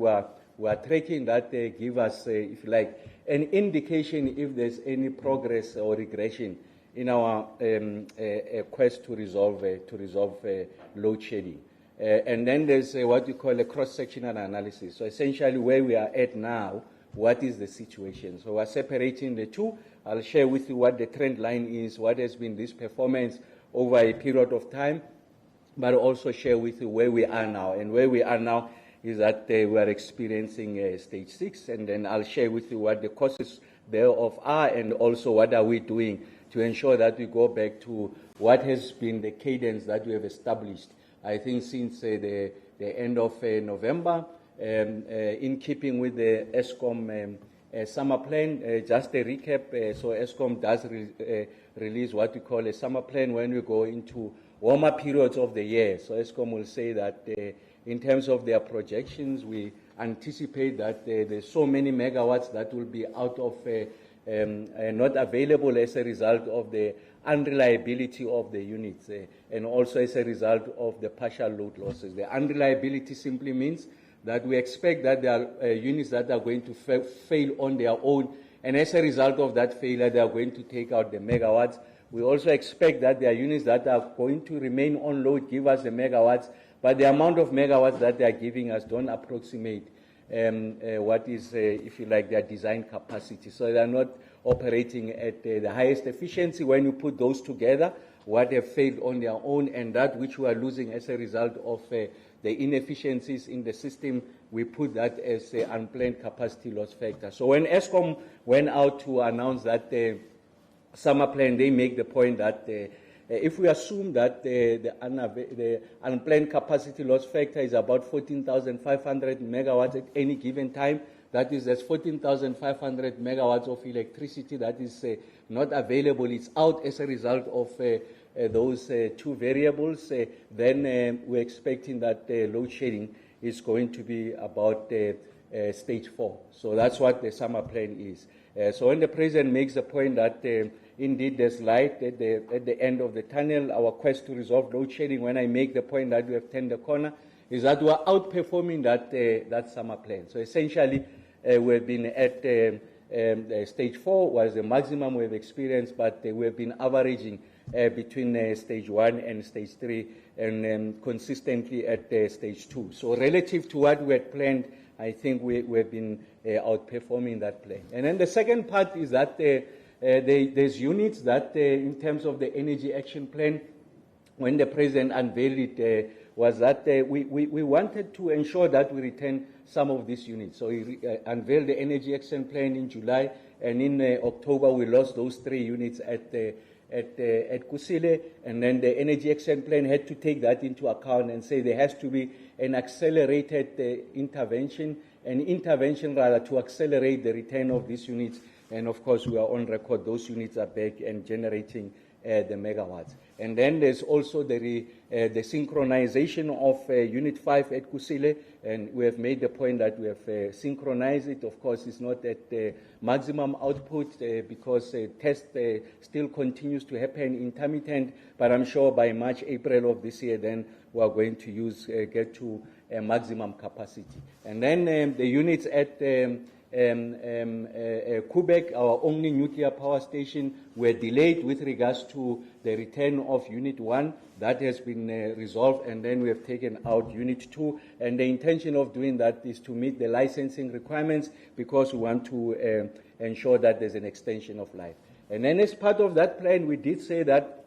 we are tracking that give us, if you like, an indication if there's any progress or regression in our quest to resolve load shedding. And then there's what we call a cross-sectional analysis. So essentially where we are at now, what is the situation? So we're separating the two. I'll share with you what the trend line is, what has been this performance over a period of time, but also share with you where we are now. And where we are now is that we are experiencing stage 6, and then I'll share with you what the causes thereof are, and also what are we doing to ensure that we go back to what has been the cadence that we have established, I think, since the end of November, in keeping with the ESCOM summer plan. Just a recap, so ESCOM does release what we call a summer plan when we go into warmer periods of the year. So ESCOM will say that in terms of their projections, we anticipate that there's so many megawatts that will be out of not available as a result of the unreliability of the units and also as a result of the partial load losses. The unreliability simply means that we expect that there are units that are going to fail on their own, and as a result of that failure, they are going to take out the megawatts. We also expect that there are units that are going to remain on load, give us the megawatts, but the amount of megawatts that they are giving us don't approximate what is, if you like, their design capacity. So they are not operating at the highest efficiency. When you put those together, what have failed on their own and that which we are losing as a result of the inefficiencies in the system, we put that as an unplanned capacity loss factor. So when ESCOM went out to announce that summer plan, they make the point that if we assume that the unplanned capacity loss factor is about 14,500 megawatts at any given time, that is, there's 14,500 megawatts of electricity that is not available. It's out as a result of those two variables. Then we're expecting that load shedding is going to be about stage 4. So that's what the summer plan is. So when the President makes the point that indeed there's light at the end of the tunnel, our quest to resolve load shedding, when I make the point that we have turned the corner, is that we're outperforming that summer plan. So essentially, we've been at stage 4 was the maximum we've experienced, but we've been averaging between stage 1 and stage 3 and consistently at stage 2. So relative to what we had planned, I think we've been outperforming that plan. And then the second part is that there's units that in terms of the energy action plan, when the President unveiled it, was that we wanted to ensure that we retain some of these units. So he unveiled the energy action plan in July, and in October we lost those 3 units at Kgosientsho, and then the energy action plan had to take that into account and say there has to be an accelerated intervention rather to accelerate the return of these units. And of course, we are on record, those units are back and generating the megawatts. And then there's also the synchronization of Unit 5 at Kgosientsho, and we have made the point that we have synchronized it. Of course, it's not at maximum output because test still continues to happen intermittent, but I'm sure by March, April of this year, then we are going to get to maximum capacity. And then the units at Quebec, our only nuclear power station, were delayed with regards to the return of Unit 1. That has been resolved, and then we have taken out Unit 2. And the intention of doing that is to meet the licensing requirements because we want to ensure that there's an extension of life. And then as part of that plan, we did say that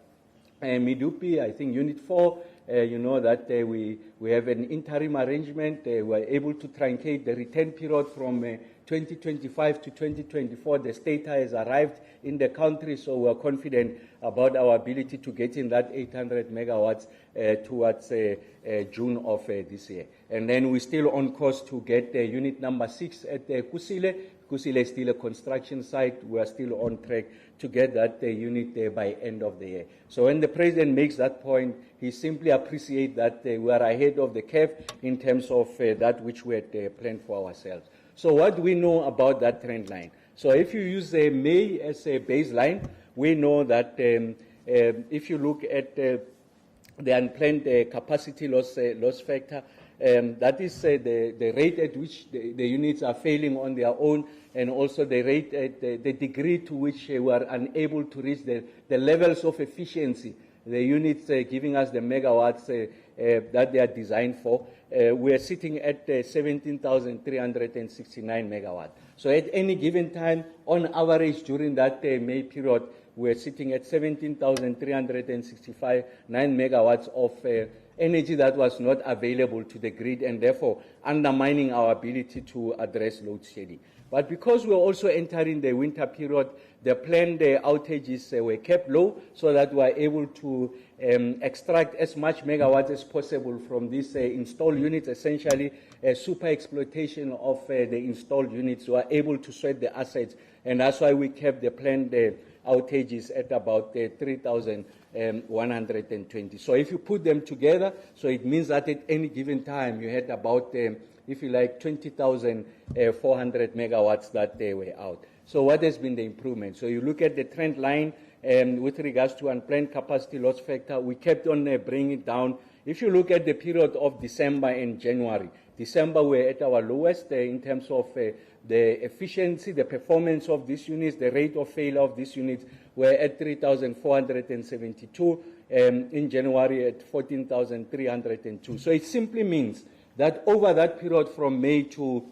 Medupi, I think Unit 4, you know that we have an interim arrangement. We are able to truncate the return period from 2025 to 2024. The state has arrived in the country, so we are confident about our ability to get in that 800 megawatts towards June of this year. And then we're still on course to get unit number 6 at Kgosientsho. Kgosientsho is still a construction site. We are still on track to get that unit by end of the year. So when the President makes that point, he simply appreciates that we are ahead of the curve in terms of that which we had planned for ourselves. So what do we know about that trend line? So if you use May as a baseline, we know that if you look at the unplanned capacity loss factor, That is the rate at which the units are failing on their own, and also the rate at the degree to which we are unable to reach the levels of efficiency, the units giving us the megawatts that they are designed for. We are sitting at 17,369 megawatts. So at any given time, on average during that May period, we're sitting at 17,365 megawatts of energy that was not available to the grid, and therefore undermining our ability to address load shedding. But because we're also entering the winter period, the planned outages were kept low so that we are able to extract as much megawatts as possible from these installed units, essentially super exploitation of the installed units. We are able to sweat the assets, and that's why we kept the planned outages at about 3,120. So if you put them together, so it means that at any given time you had about, if you like, 20,400 megawatts that they were out. So what has been the improvement? So you look at the trend line with regards to unplanned capacity loss factor, we kept on bringing it down. If you look at the period of December and January, December we're at our lowest in terms of the efficiency, the performance of these units, the rate of failure of these units. We're at 3,472, in January at 14,302. So it simply means that over that period from May to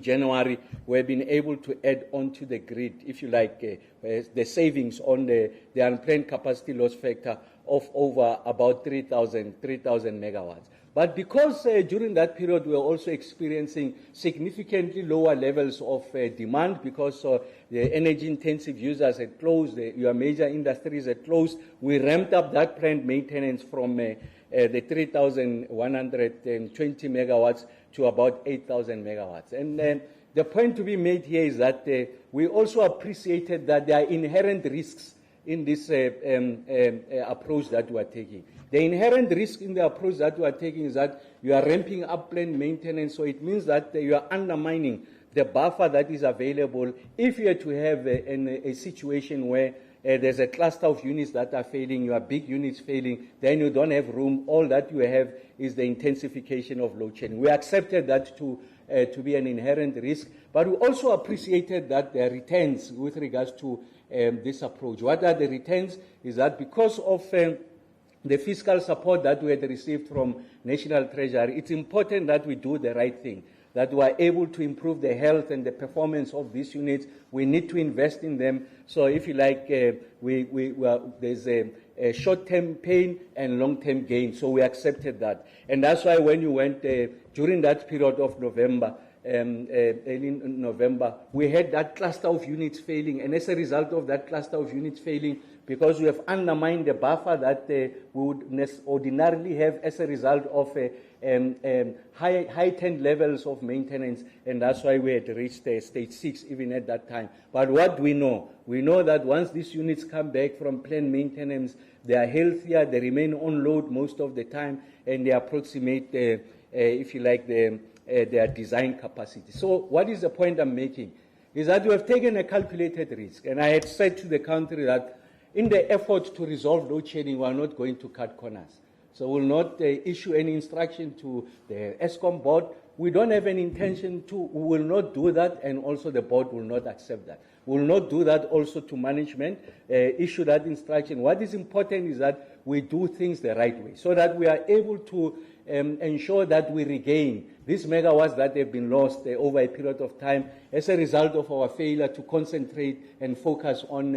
January, we've been able to add onto the grid, if you like, the savings on the unplanned capacity loss factor of over about 3,000 megawatts. But because during that period we were also experiencing significantly lower levels of demand, because the energy-intensive users had closed, your major industries had closed, we ramped up that planned maintenance from the 3,120 megawatts to about 8,000 megawatts. And the point to be made here is that we also appreciated that there are inherent risks in this approach that we are taking. The inherent risk in the approach that we are taking is that you are ramping up planned maintenance, so it means that you are undermining the buffer that is available if you are to have a situation where there's a cluster of units that are failing, you have big units failing, then you don't have room. All that you have is the intensification of load shedding. We accepted that to be an inherent risk, but we also appreciated that there are returns with regards to this approach. What are the returns? Is that because of the fiscal support that we had received from National Treasury, it's important that we do the right thing, that we are able to improve the health and the performance of these units. We need to invest in them. So if you like, there's a short-term pain and long-term gain. So we accepted that. And that's why when you went during that period of November, early November, we had that cluster of units failing. And as a result of that cluster of units failing, because we have undermined the buffer that we would ordinarily have as a result of heightened levels of maintenance, and that's why we had reached stage 6 even at that time. But what we know that once these units come back from planned maintenance, they are healthier, they remain on load most of the time, and they approximate, if you like, their design capacity. So what is the point I'm making? Is that we have taken a calculated risk, and I had said to the country that in the effort to resolve load shedding, we are not going to cut corners. So we will not issue any instruction to the ESCOM board. We don't have any intention to. We will not do that, and also the board will not accept that. We will not do that also to management, issue that instruction. What is important is that we do things the right way, so that we are able to ensure that we regain these megawatts that have been lost over a period of time as a result of our failure to concentrate and focus on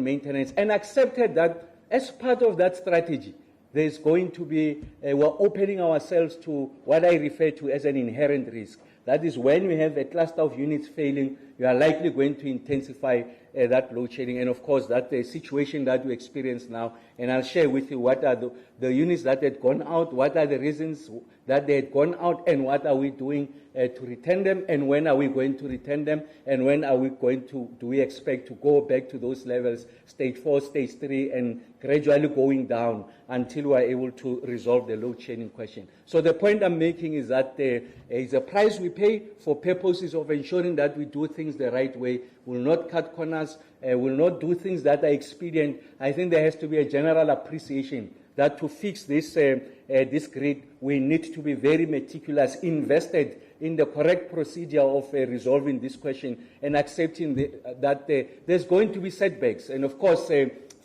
maintenance, and accepted that as part of that strategy, there's going to be, we're opening ourselves to what I refer to as an inherent risk. That is, when we have a cluster of units failing, you are likely going to intensify that load shedding. And of course, that the situation that we experience now, and I'll share with you what are the units that had gone out, what are the reasons that they had gone out, and what are we doing to return them, and when are we going to return them, and when are we going to, do we expect to go back to those levels, stage 4, stage 3, and gradually going down until we are able to resolve the load shedding question. So the point I'm making is that there is a price we pay for purposes of ensuring that we do things the right way. We'll not cut corners, will not do things that are expedient. I think there has to be a general appreciation that to fix this, this grid, we need to be very meticulous, invested in the correct procedure of resolving this question and accepting that there's going to be setbacks. And of course,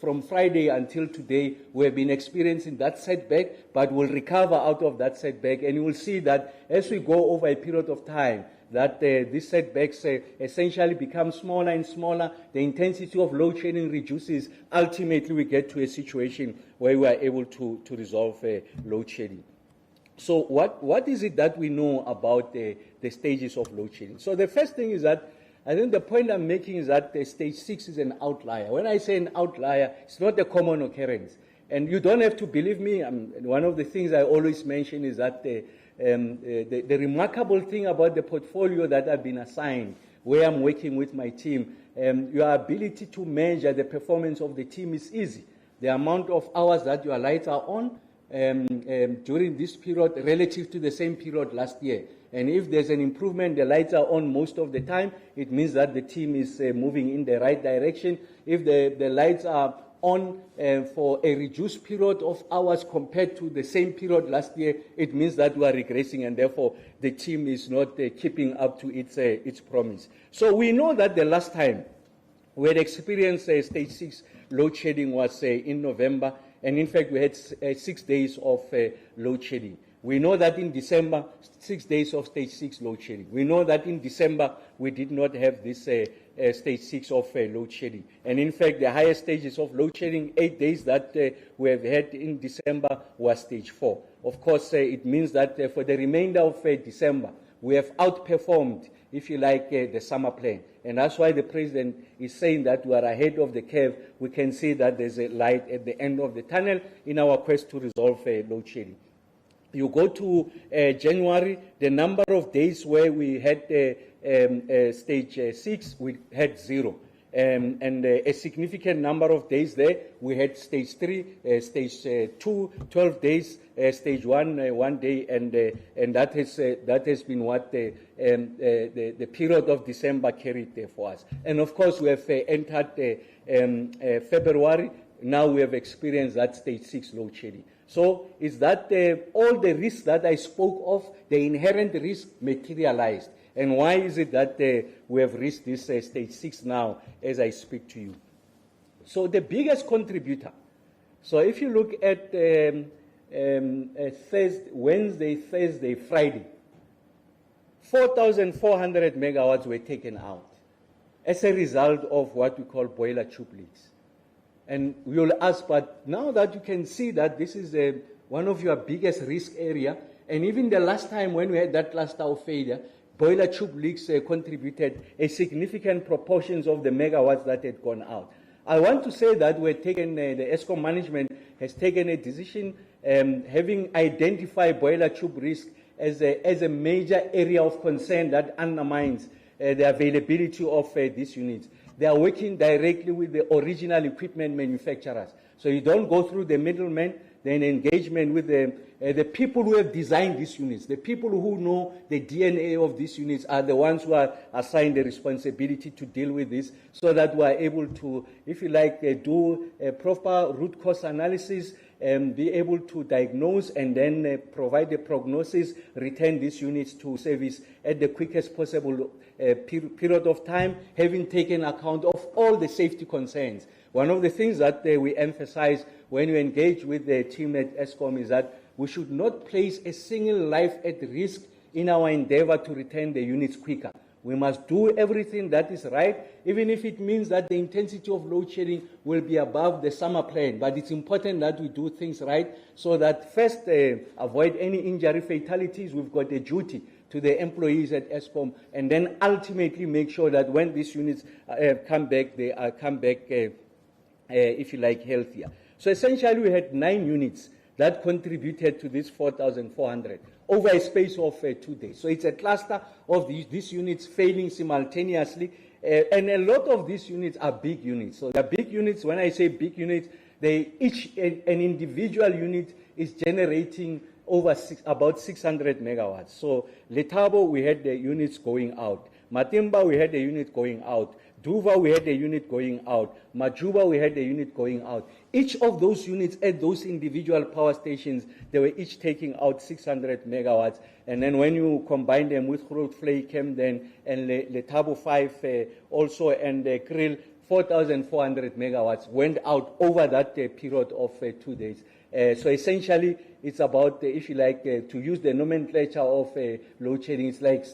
from Friday until today, we have been experiencing that setback, but we'll recover out of that setback. And you will see that as we go over a period of time, that these setbacks essentially become smaller and smaller. The intensity of load shedding reduces. Ultimately, we get to a situation where we are able to resolve load shedding. So what is it that we know about the stages of load shedding? So the first thing is that I think the point I'm making is that stage 6 is an outlier. When I say an outlier, it's not a common occurrence. And you don't have to believe me. One of the things I always mention is that the remarkable thing about the portfolio that I've been assigned, where I'm working with my team, your ability to measure the performance of the team is easy. The amount of hours that your lights are on during this period relative to the same period last year. And if there's an improvement, the lights are on most of the time, it means that the team is moving in the right direction. If the lights are on for a reduced period of hours compared to the same period last year, it means that we are regressing, and therefore the team is not keeping up to its promise. So we know that the last time we had experienced stage 6 load shedding was in November, and in fact we had 6 days of load shedding. We know that in December, 6 days of stage 6 load shedding. We know that in December, we did not have this stage 6 of load shedding. And in fact, the highest stages of load shedding, 8 days that we have had in December, was stage 4. Of course, it means that for the remainder of December, we have outperformed, if you like, the summer plan. And that's why the President is saying that we are ahead of the curve. We can see that there's a light at the end of the tunnel in our quest to resolve load shedding. You go to January, the number of days where we had stage 6, we had 0. And a significant number of days there, we had stage 3, stage 2, 12 days, stage 1, 1 day, and that has been what the period of December carried there for us. And of course, we have entered February. Now we have experienced that stage 6 load shedding. So is that all the risks that I spoke of, the inherent risk materialized? And why is it that we have reached this stage 6 now as I speak to you? So the biggest contributor, so if you look at Wednesday, Thursday, Friday, 4,400 megawatts were taken out as a result of what we call boiler tube leaks. And we will ask, but now that you can see that this is one of your biggest risk area, and even the last time when we had that cluster of failure, boiler tube leaks contributed a significant proportions of the megawatts that had gone out. I want to say that we're taken, the ESCOM management has taken a decision having identified boiler tube risk as a major area of concern that undermines the availability of these units. They are working directly with the original equipment manufacturers. So you don't go through the middlemen, then engagement with the people who have designed these units. The people who know the DNA of these units are the ones who are assigned the responsibility to deal with this, so that we are able to, if you like, do a proper root cause analysis, be able to diagnose and then provide a prognosis, return these units to service at the quickest possible period of time, having taken account of all the safety concerns. One of the things that we emphasize when we engage with the team at ESCOM is that we should not place a single life at risk in our endeavor to return the units quicker. We must do everything that is right, even if it means that the intensity of load shedding will be above the summer plan. But it's important that we do things right so that first, avoid any injury fatalities. We've got a duty to the employees at ESCOM, and then ultimately make sure that when these units come back, they come back, if you like, healthier. So essentially, we had 9 units that contributed to this 4,400 over a space of 2 days. So it's a cluster of these units failing simultaneously, and a lot of these units are big units. So they're big units. When I say big units, each an individual unit is generating about 600 megawatts. So Letabo, we had the units going out. Matimba, we had the unit going out. Duva, we had a unit going out. Majuba, we had a unit going out. Each of those units at those individual power stations, they were each taking out 600 megawatts. And then when you combine them with Grootvlei, Camden, and Letabo 5 also, and Kriel, 4,400 megawatts went out over that period of 2 days. So essentially, it's about, if you like, to use the nomenclature of load shedding, it's like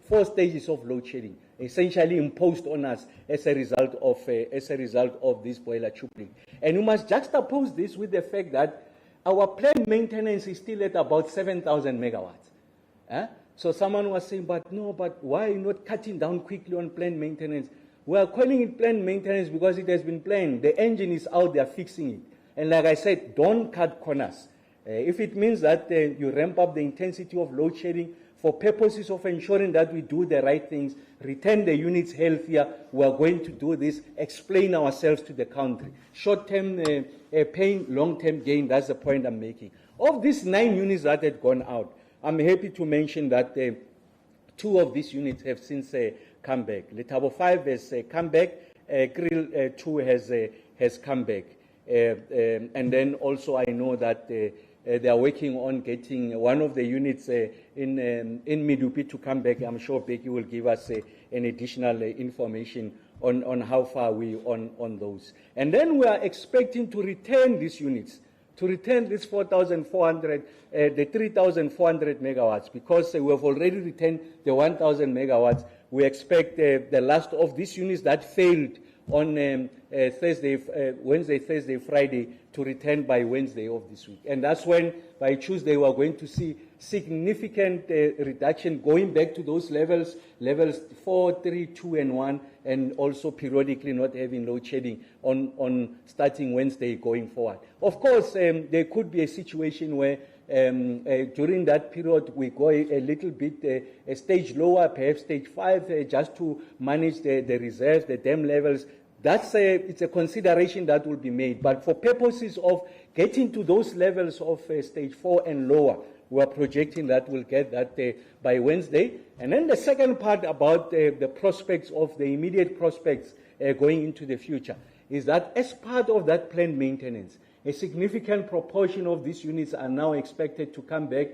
4 stages of load shedding, essentially imposed on us as a result of this boiler tripling. And you must juxtapose this with the fact that our planned maintenance is still at about 7,000 megawatts. So someone was saying, but why are you not cutting down quickly on planned maintenance? We are calling it planned maintenance because it has been planned. The engine is out there fixing it. And like I said, don't cut corners. If it means that you ramp up the intensity of load shedding for purposes of ensuring that we do the right things, return the units healthier, we are going to do this, explain ourselves to the country. Short-term pain, long-term gain, that's the point I'm making. Of these 9 units that had gone out, I'm happy to mention that 2 of these units have since come back. Letabo 5 has come back, Kriel 2 has come back. And then also I know that they are working on getting one of the units in Medupi to come back. I'm sure Becky will give us an additional information on how far we on those. And then we are expecting to return these units, to return this 4,400, the 3,400 megawatts, because we have already returned the 1,000 megawatts. We expect the last of these units that failed on Wednesday, Thursday, Friday, to return by Wednesday of this week. And that's when, by Tuesday, we are going to see significant reduction, going back to those levels 4, 3, 2, and 1, and also periodically not having load shedding on starting Wednesday going forward. Of course, there could be a situation where during that period we go a little bit a stage lower, perhaps stage 5, just to manage the reserves, the dam levels. It's a consideration that will be made. But for purposes of getting to those levels of stage 4 and lower, we are projecting that we'll get that by Wednesday. And then the second part about the prospects of the immediate prospects going into the future is that as part of that planned maintenance, a significant proportion of these units are now expected to come back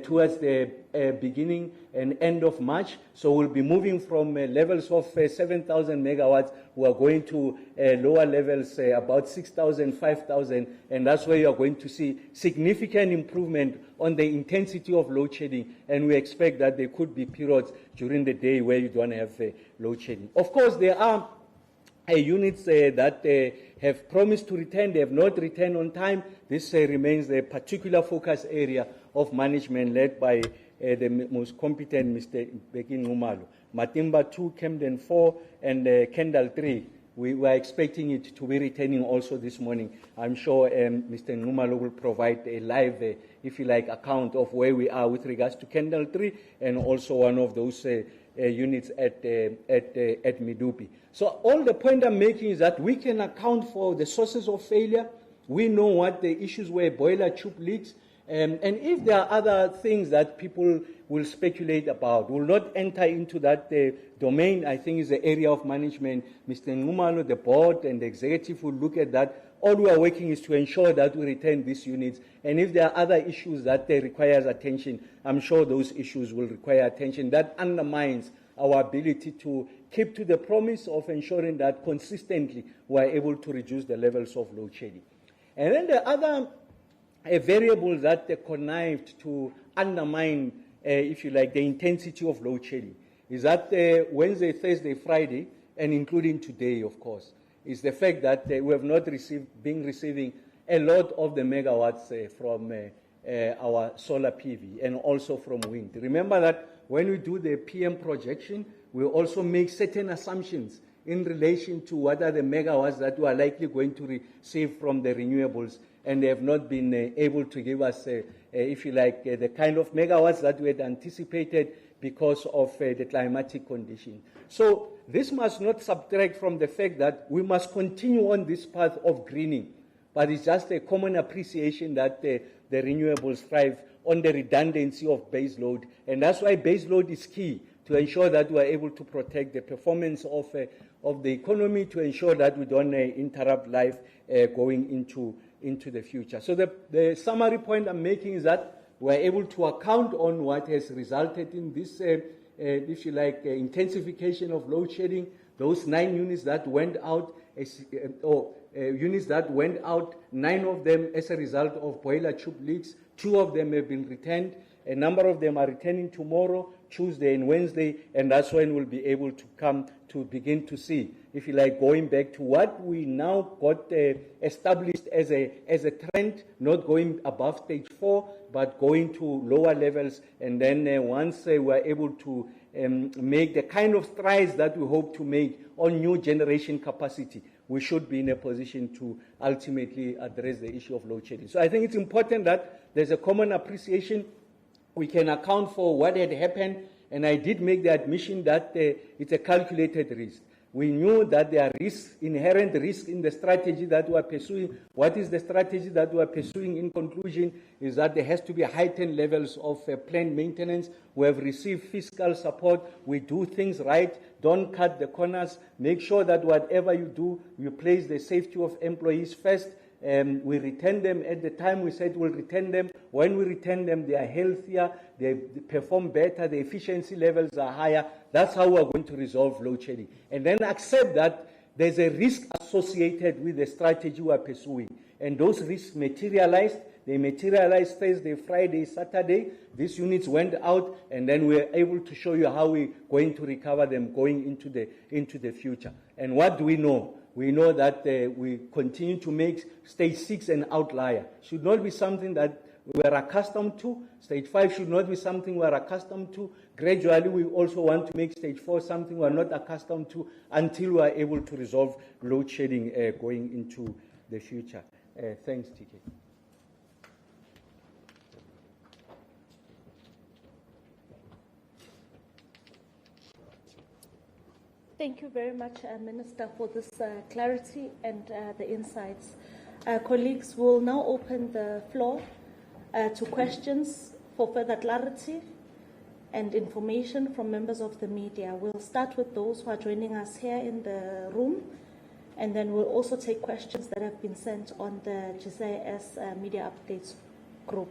towards the beginning and end of March. So we'll be moving from levels of 7,000 megawatts. We are going to lower levels, about 6,000, 5,000, and that's where you are going to see significant improvement on the intensity of load shedding. And we expect that there could be periods during the day where you don't have load shedding. Of course, there are units that have promised to return, they have not returned on time. This remains a particular focus area of management led by the most competent Mr. Bheki Nxumalo. Matimba 2, Camden 4, and Kendal 3. We were expecting it to be returning also this morning. I'm sure Mr. Nxumalo will provide a live, if you like, account of where we are with regards to Kendal 3 and also one of those units at Medupi. So all the point I'm making is that we can account for the sources of failure. We know what the issues were, boiler tube leaks. And if there are other things that people will speculate about, will not enter into that domain. I think is the area of management. Mr. Nxumalo, the board, and the executive will look at that. All we are working is to ensure that we retain these units. And if there are other issues that requires attention, I'm sure those issues will require attention. That undermines our ability to keep to the promise of ensuring that consistently we are able to reduce the levels of load shedding. And then the other variable that connived to undermine, if you like, the intensity of load shedding is that Wednesday, Thursday, Friday, and including today, of course, is the fact that we have not been receiving a lot of the megawatts from our solar PV and also from wind. Remember that when we do the PM projection, we also make certain assumptions in relation to what are the megawatts that we are likely going to receive from the renewables, and they have not been able to give us, if you like, the kind of megawatts that we had anticipated because of the climatic condition. So this must not subtract from the fact that we must continue on this path of greening, but it's just a common appreciation that the renewables thrive on the redundancy of base load. And that's why base load is key to ensure that we are able to protect the performance of the economy, to ensure that we don't interrupt life going into the future. So the summary point I'm making is that we're able to account on what has resulted in this, if you like, intensification of load shedding. Those 9 units that went out, units that went out, 9 of them as a result of boiler tube leaks. 2 of them have been returned. A number of them are returning tomorrow, Tuesday and Wednesday, and that's when we'll be able to come to begin to see, if you like, going back to what we now got established as a trend, not going above stage 4, but going to lower levels. And then once we're able to make the kind of strides that we hope to make on new generation capacity, we should be in a position to ultimately address the issue of load shedding. So I think it's important that there's a common appreciation. We can account for what had happened, and I did make the admission that it's a calculated risk. We knew that there are risks, inherent risks in the strategy that we are pursuing. What is the strategy that we are pursuing? In conclusion, is that there has to be heightened levels of planned maintenance. We have received fiscal support. We do things right. Don't cut the corners. Make sure that whatever you do, you place the safety of employees first. We return them at the time we said we'll return them. When we return them, they are healthier, they perform better, the efficiency levels are higher. That's how we're going to resolve load shedding. And then accept that there's a risk associated with the strategy we're pursuing. And those risks materialized. They materialized Thursday, Friday, Saturday. These units went out, and then we were able to show you how we're going to recover them going into the future. And what do we know? We know that we continue to make stage 6 an outlier. Should not be something that we're accustomed to. Stage 5 should not be something we're accustomed to. Gradually, we also want to make stage 4 something we're not accustomed to until we are able to resolve load shedding going into the future. Thanks, TK. Thank you very much, Minister, for this clarity and the insights. Colleagues, we'll now open the floor to questions for further clarity and information from members of the media. We'll start with those who are joining us here in the room, and then we'll also take questions that have been sent on the GCIS Media Updates group.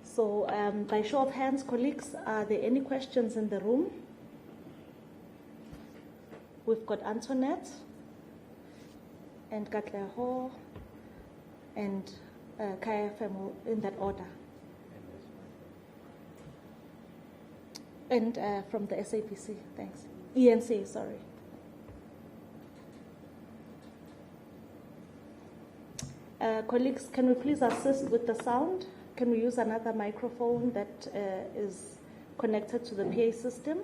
So by show of hands, colleagues, are there any questions in the room? We've got Antoinette and Katleho and Kaya Femo in that order. And from the SABC, thanks. ENC, sorry. Colleagues, can we please assist with the sound? Can we use another microphone that is connected to the PA system?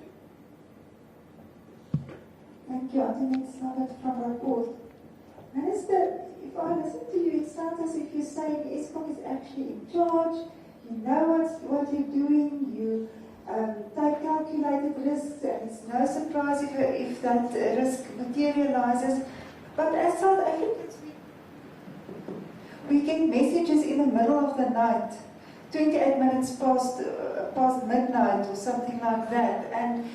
Thank you, Antoinette Slavitt from Report. Minister, if I listen to you, it sounds as if you're saying Eskom is actually in charge, you know what you're doing, you take calculated risks, and it's no surprise if that risk materializes. But as South Africans, we get messages in the middle of the night, 28 minutes past midnight or something like that, and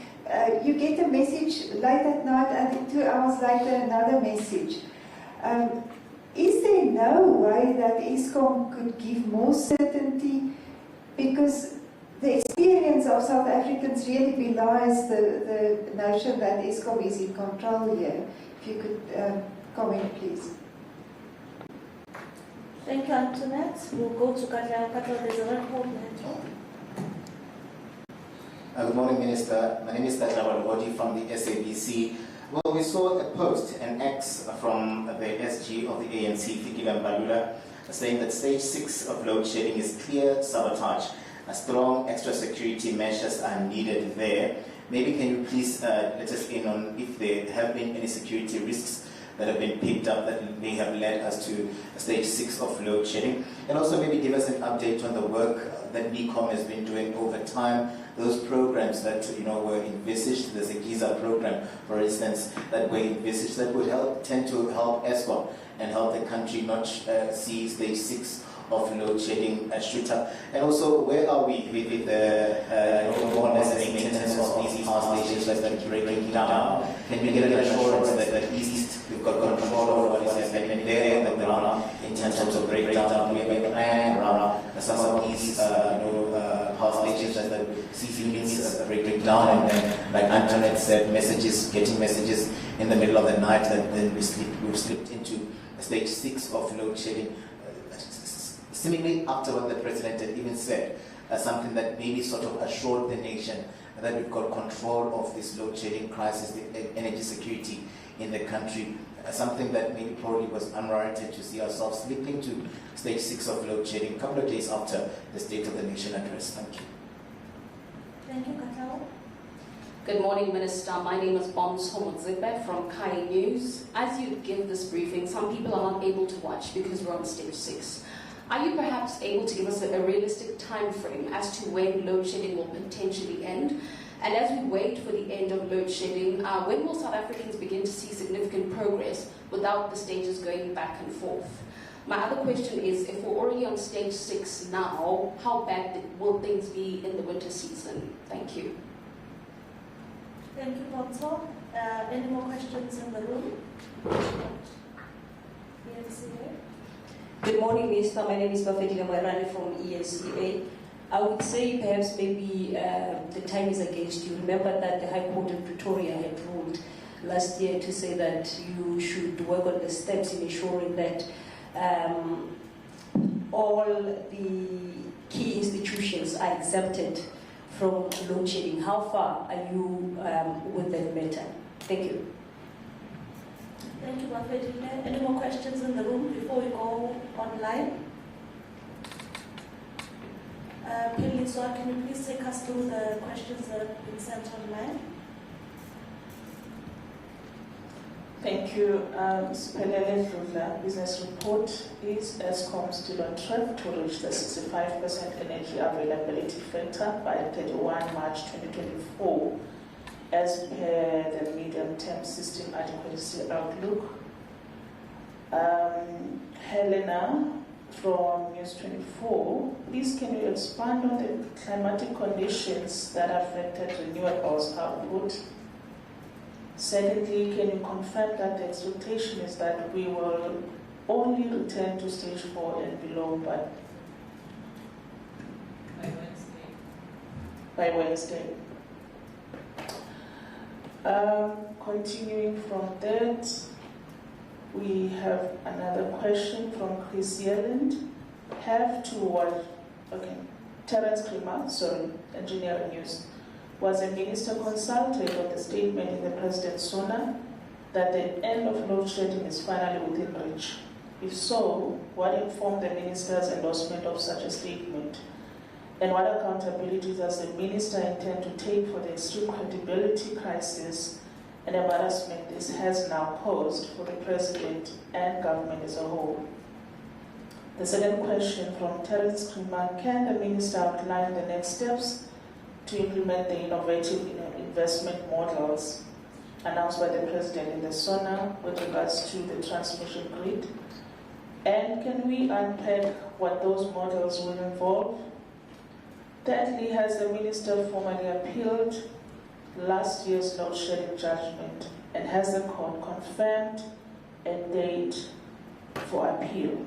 you get a message late at night, and then 2 hours later another message. Is there no way that Eskom could give more certainty? Because the experience of South Africans really belies the notion that Eskom is in control here. If you could comment, please. Thank you, Antoinette. We'll go to Katla. There's a record. Good morning, Minister. My name is Katla from the SABC. Well, we saw a post, an X from the SG of the ANC, Fikile Mbalula, saying that stage 6 of load shedding is clear sabotage. Strong extra security measures are needed there. Maybe can you please let us in on if there have been any security risks that have been picked up that may have led us to stage 6 of load shedding, and also maybe give us an update on the work that NECOM has been doing over time, those programs that were envisaged. There's a GIZA program, for instance, that were envisaged that would tend to help Eskom and help the country not see stage 6 of load shedding shoot up? And also, where are we with the more or less maintenance of these power stations that are breaking down? Can we get an assurance that at least we've got control over what is happening there on the ground in terms of breakdown? We have a plan around some of these power stations that the CC units breaking down, and then, like Antoinette said, getting messages in the middle of the night that then we've slipped into stage 6 of load shedding. Seemingly after what the president had even said, something that maybe sort of assured the nation that we've got control of this load shedding crisis, the energy security in the country, something that maybe probably was unwarranted to see ourselves slipping to stage 6 of load shedding a couple of days after the State of the Nation address. Thank you. Thank you, Katao. Good morning, Minister. My name is Kgosientsho Ramokgopa from Kai News. As you give this briefing, some people are not able to watch because we're on stage 6. Are you perhaps able to give us a realistic time frame as to when load shedding will potentially end? And as we wait for the end of load shedding, when will South Africans begin to see significant progress without the stages going back and forth? My other question is, if we're already on stage 6 now, how bad will things be in the winter season? Thank you. Thank you, Kgosientsho. Any more questions in the room? Good morning, Minister. My name is Bafetile Moerane from ESCA. I would say perhaps maybe the time is against you. Remember that the High Court in Pretoria had ruled last year to say that you should work on the steps in ensuring that all the key institutions are exempted from load shedding. How far are you with that matter? Thank you. Thank you, Bafetile. Any more questions in the room before we go online? Peliswa, can you please take us through the questions that have been sent online? Thank you. Pelele from the business report. Is Eskom still on track to reach the 65% energy availability factor by 31 March 2024 as per the medium-term system adequacy outlook? Helena from News 24, please can you expand on the climatic conditions that affected renewables output? Secondly, can you confirm that the expectation is that we will only return to stage 4 and below by Wednesday? Continuing from that, we have another question from Kgosientsho. Terence Krima, Engineering News. Was a minister consulted on the statement in the President's Sona that the end of load shedding is finally within reach? If so, what informed the minister's endorsement of such a statement? And what accountability does the minister intend to take for the extreme credibility crisis and embarrassment this has now caused for the President and government as a whole? The second question from Terence Krima, can the minister outline the next steps to implement the innovative investment models announced by the President in the SONA with regards to the transmission grid? And can we unpack what those models will involve? Thirdly, has the minister formally appealed last year's load shedding judgment, and has the court confirmed a date for appeal?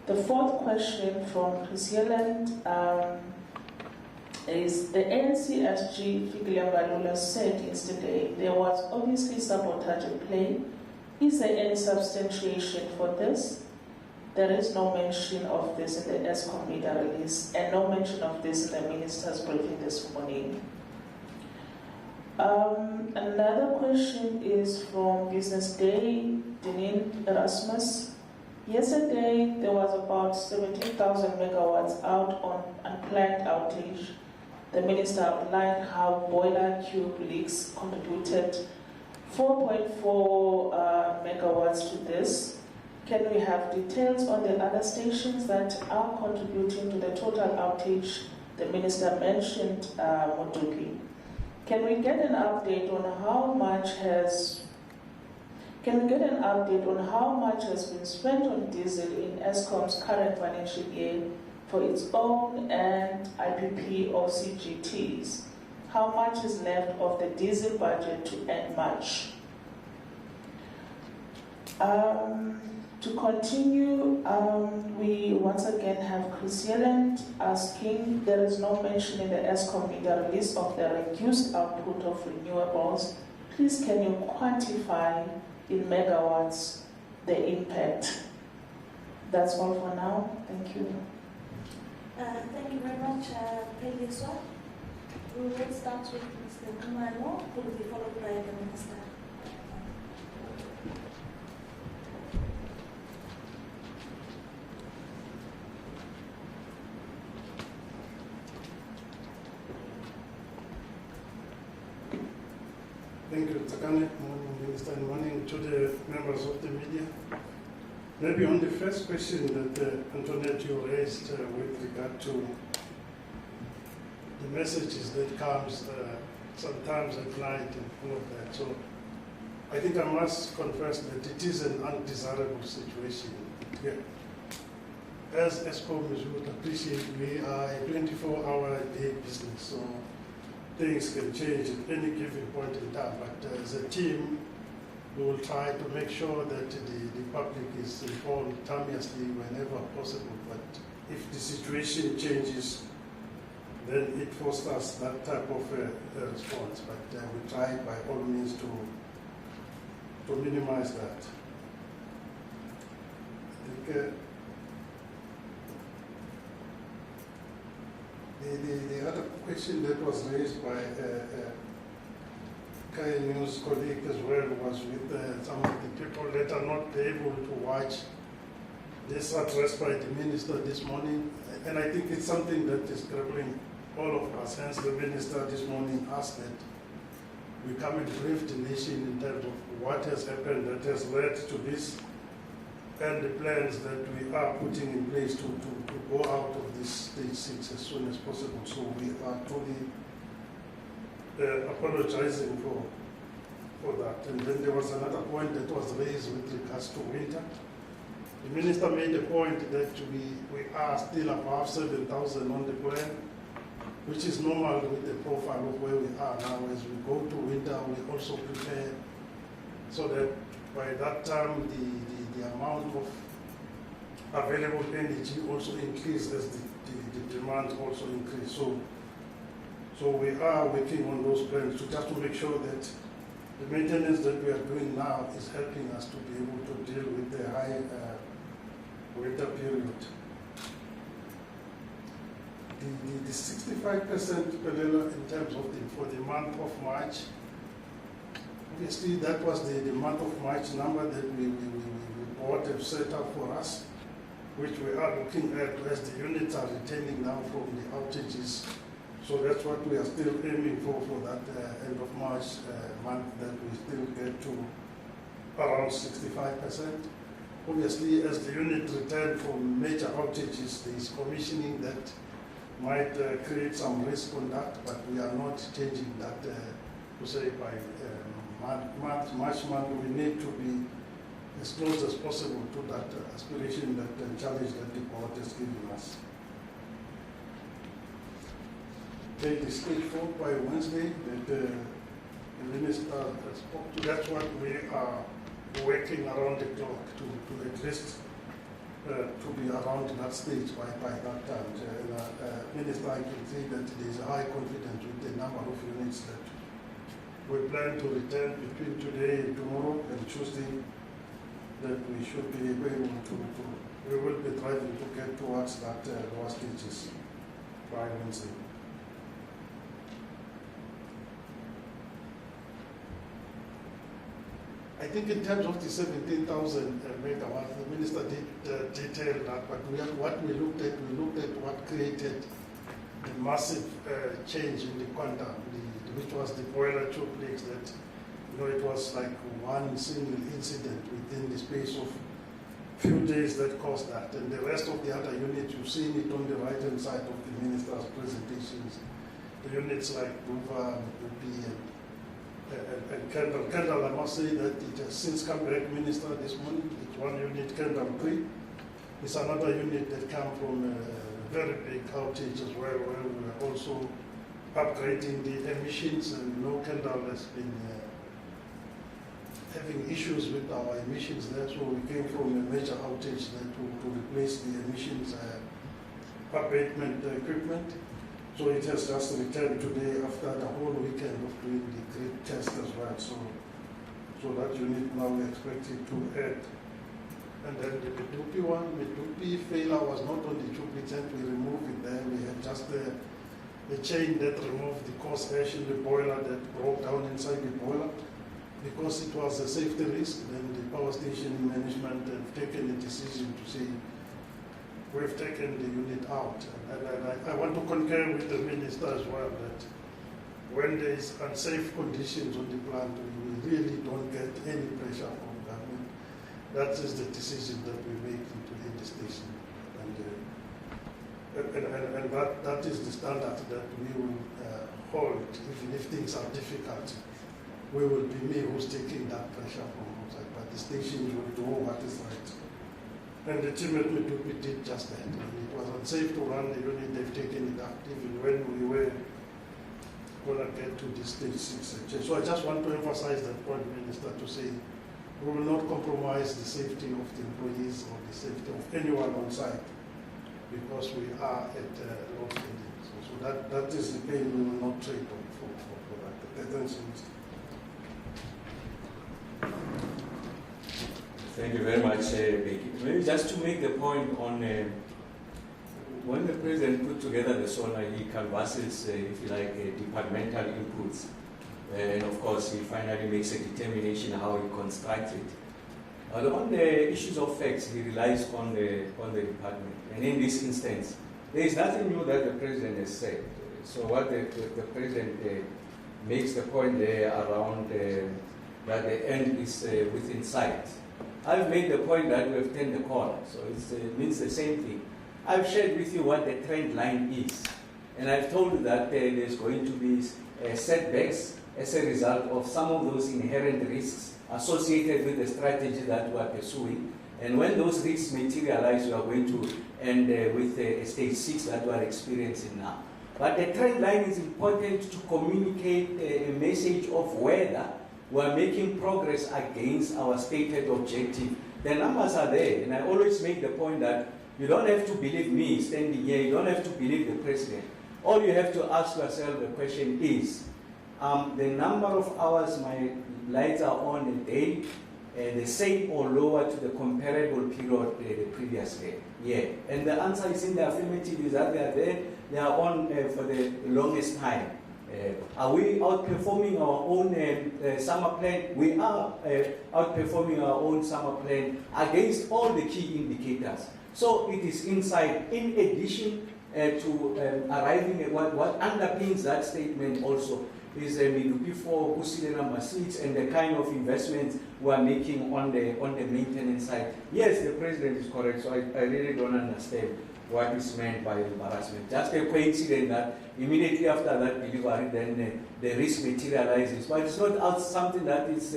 The fourth question from Kgosientsho is the ANC SG Fikile Mbalula said yesterday there was obviously sabotage at play. Is there any substantiation for this? There is no mention of this in the Eskom media release and no mention of this in the minister's briefing this morning. Another question is from Business Day, Deneen Erasmus. Yesterday, there was about 17,000 megawatts out on unplanned outage. The minister outlined how boiler cube leaks contributed 4.4 megawatts to this. Can we have details on the other stations that are contributing to the total outage? The minister mentioned Modupi. Can we get an update on how much has Can we get an update on how much has been spent on diesel in Eskom's current financial year for its own and IPP or CGTs? How much is left of the diesel budget to end March? To continue, we once again have Kgosientsho asking, there is no mention in the Eskom media release of the reduced output of renewables. Please can you quantify in megawatts the impact? That's all for now. Thank you. Thank you very much, Kgosientsho. We will start with Mr. Kumalo, who will be followed by the Minister. Thank you, Tsakane. Morning, Minister, and morning to the members of the media. Maybe on the first question that Antoinette, you raised with regard to the messages that comes sometimes at night and all of that. So I think I must confess that it is an undesirable situation. Yeah. As Eskom, as you would appreciate, we are a 24-hour-a-day business, so things can change at any given point in time. But as a team, we will try to make sure that the public is informed timeously whenever possible. But if the situation changes, then it fosters that type of response. But we try by all means to minimize that. I think the other question that was raised by Kai News colleague as well was with some of the people that are not able to watch this address by the minister this morning. And I think it's something that is troubling all of us. Hence the minister this morning asked that we come and brief the nation in terms of what has happened that has led to this and the plans that we are putting in place to go out of this stage 6 as soon as possible. So we are totally apologizing for that. And then there was another point that was raised with regards to winter. The minister made the point that we are still above 7,000 on the plan, which is normal with the profile of where we are now. As we go to winter, we also prepare so that by that time the amount of available energy also increases as the demand also increases. So we are working on those plans to just to make sure that the maintenance that we are doing now is helping us to be able to deal with the high winter period. The 65% Pelelo in terms of for the month of March, obviously that was the month of March number that we board have set up for us, which we are looking at as the units are returning now from the outages. So that's what we are still aiming for that end of March month, that we still get to around 65%. Obviously, as the unit return from major outages, there is commissioning that might create some risk on that, but we are not changing that to say by March month we need to be as close as possible to that aspiration, that challenge that the board has given us. Take the stage 4 by Wednesday that the minister spoke to. That's what we are working around the clock to at least to be around that stage by that time. Minister, I can say that there is a high confidence with the number of units that we plan to return between today and tomorrow and Tuesday, that we should be able we will be driving to get towards that lower stages by Wednesday. I think in terms of the 17,000 megawatts, the minister did detail that, but what we looked at what created the massive change in the quantum, which was the boiler choke leaks that, it was like one single incident within the space of few days that caused that. And the rest of the other units, you've seen it on the right-hand side of the minister's presentations. The units like Buva, Bupi, and Kendall, I must say that it has since come back, Minister, this morning. It's one unit, Kendall 3. It's another unit that came from a very big outage as well, where we are also upgrading the emissions. And you know, Kendall has been having issues with our emissions there, so we came from a major outage there to replace the emissions abatement equipment. So it has just returned today after the whole weekend of doing the grid test as well. So that unit now we expect it to add. And then the Medupi one, Medupi failure was not on the 2%, we removed it there. We had just the chain that removed the coarse ash in the boiler that broke down inside the boiler. Because it was a safety risk, then the power station management have taken a decision to say, we've taken the unit out. And I want to concur with the Minister as well that when there is unsafe conditions on the plant, we really don't get any pressure from government. That is the decision that we make to end the station. And that is the standard that we will hold, even if things are difficult. We will be me who's taking that pressure from outside, but the stations will do what is right. And the team at Medupi did just that. And it was unsafe to run the unit, they've taken it out, even when we were going to get to the stage 6. So I just want to emphasize that point, Minister, to say we will not compromise the safety of the employees or the safety of anyone on site because we are at low speeding. So that is the pain we will not trade on for that. Thanks, Minister. Thank you very much, Becky. Maybe just to make the point on when the President put together the SONA, he canvasses, if you like, departmental inputs. And of course, he finally makes a determination how he constructs it. But on the issues of facts, he relies on the department. And in this instance, there is nothing new that the President has said. So what the President makes the point there around that the end is within sight. I've made the point that we have turned the corner, so it means the same thing. I've shared with you what the trend line is, and I've told you that there's going to be setbacks as a result of some of those inherent risks associated with the strategy that we are pursuing. And when those risks materialize, we are going to end with a stage 6 that we are experiencing now. But the trend line is important to communicate a message of whether we are making progress against our stated objective. The numbers are there, and I always make the point that you don't have to believe me standing here, you don't have to believe the President. All you have to ask yourself the question is, the number of hours my lights are on a day, the same or lower to the comparable period the previous year. And the answer is in the affirmative, is that they are there, they are on for the longest time. Are we outperforming our own summer plan? We are outperforming our own summer plan against all the key indicators. So it is inside, in addition to arriving at what underpins that statement also is Medupi 4, Kgosientsho Ramokgopa, and the kind of investments we are making on the maintenance side. Yes, the President is correct, so I really don't understand what is meant by embarrassment. Just a coincidence that immediately after that delivery, then the risk materializes. But it's not something that is